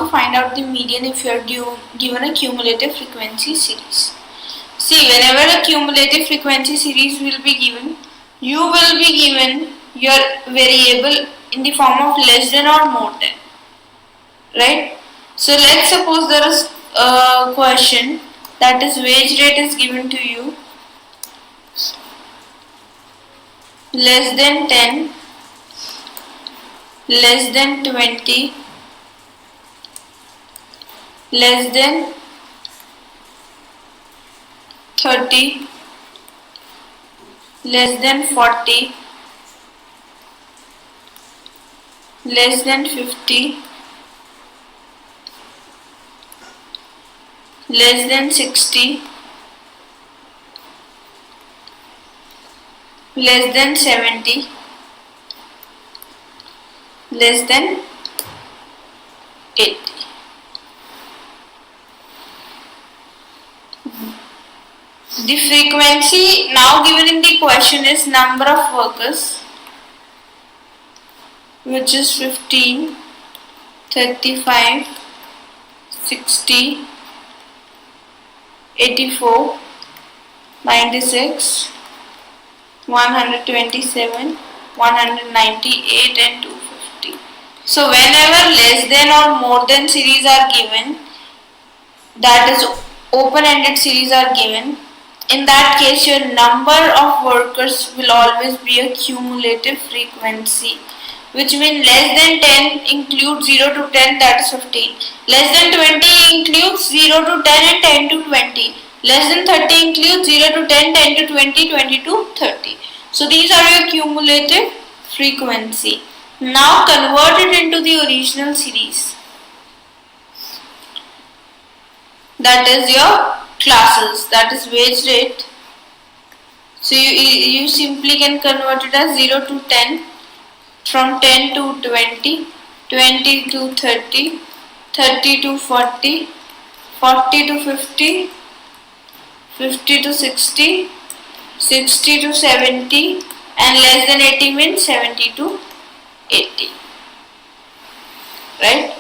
to find out the median if you are given a cumulative frequency series. See, whenever a cumulative frequency series will be given, you will be given your variable in the form of less than or more than, right? So let's suppose there is a question that is wage rate is given to you less than 10, less than 20, less than 30, less than 40, less than 50, less than 60, less than 70, less than 80. The frequency now given in the question is number of workers, which is 15, 35, 60, 84, 96, 127, 198 and 250. So whenever less than or more than series are given, that is open-ended series are given, in that case your number of workers will always be a cumulative frequency, which means less than 10 includes 0 to 10, that is 15. Less than 20 includes 0 to 10 and 10 to 20. Less than 30 includes 0 to 10, 10 to 20, 20 to 30. So these are your cumulative frequency. Now convert it into the original series. That is your classes, that is wage rate. So you simply can convert it as 0 to 10, from 10 to 20, 20 to 30, 30 to 40, 40 to 50, 50 to 60, 60 to 70, and less than 80 means 70 to 80. Right?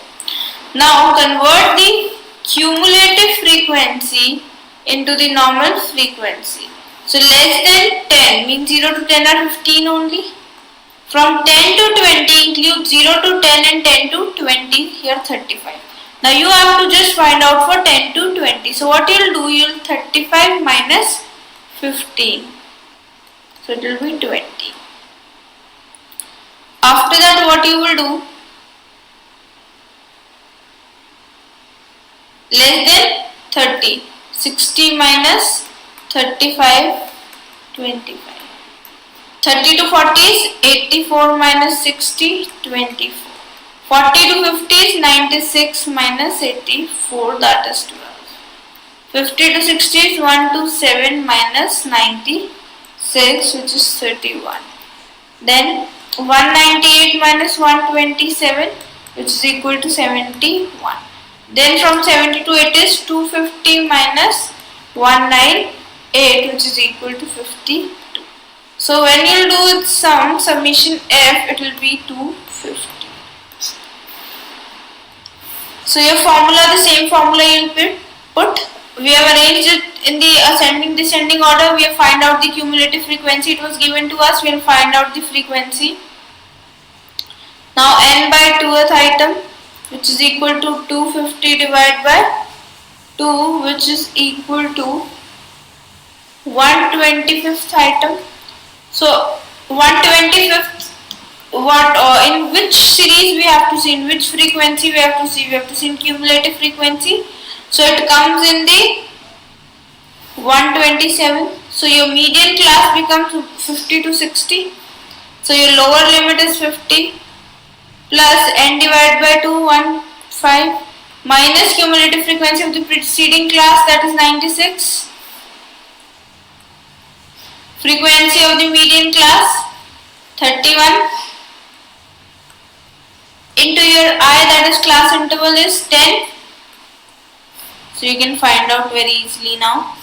Now convert the cumulative frequency into the normal frequency. So less than 10 means 0 to 10 are 15 only. From 10 to 20 includes 0 to 10 and 10 to 20, here 35. Now you have to just find out for 10 to 20. So what you will do, you will 35 minus 15. So it will be 20. After that what you will do, less than 30, 60 minus 35, 25. 30 to 40 is 84 minus 60, 24. 40 to 50 is 96 minus 84, that is 12. 50 to 60 is 1 to 7 minus 96, which is 31. Then 198 minus 127, which is equal to 71. Then from 70 to 80 is 250 minus 198, which is equal to 52. So when you do summation F, it will be 250. So your formula, the same formula you will put. We have arranged it in the ascending descending order. We have find out the cumulative frequency. It was given to us. We will find out the frequency. Now n by 2th item, which is equal to 250 divided by 2, which is equal to 125th item. So 125th, in which series we have to see, in which frequency we have to see in cumulative frequency. So it comes in the 127. So your median class becomes 50 to 60. So your lower limit is 50 plus n divided by 2, 15, minus cumulative frequency of the preceding class, that is 96. Frequency of the median class 31 into your I, that is class interval, is 10. So you can find out very easily now.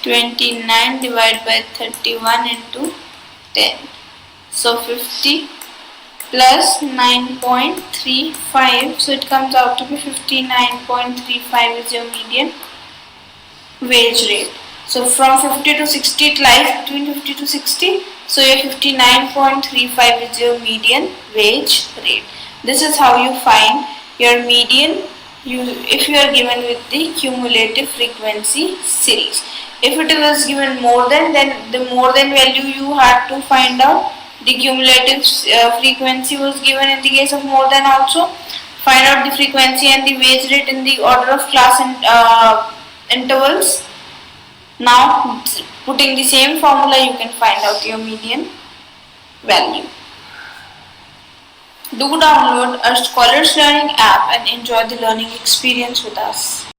29 divided by 31 into 10. So 50 plus 9.35, so it comes out to be 59.35 is your median wage rate. So from 50 to 60 it lies between 50 to 60, so your 59.35 is your median wage rate. This is how you find your median if you are given with the cumulative frequency series. If it was given more than, then the more than value you had to find out. The cumulative frequency was given in the case of more than also. Find out the frequency and the wage rate in the order of class and intervals. Now putting the same formula you can find out your median value. Do download a Scholars Learning app and enjoy the learning experience with us.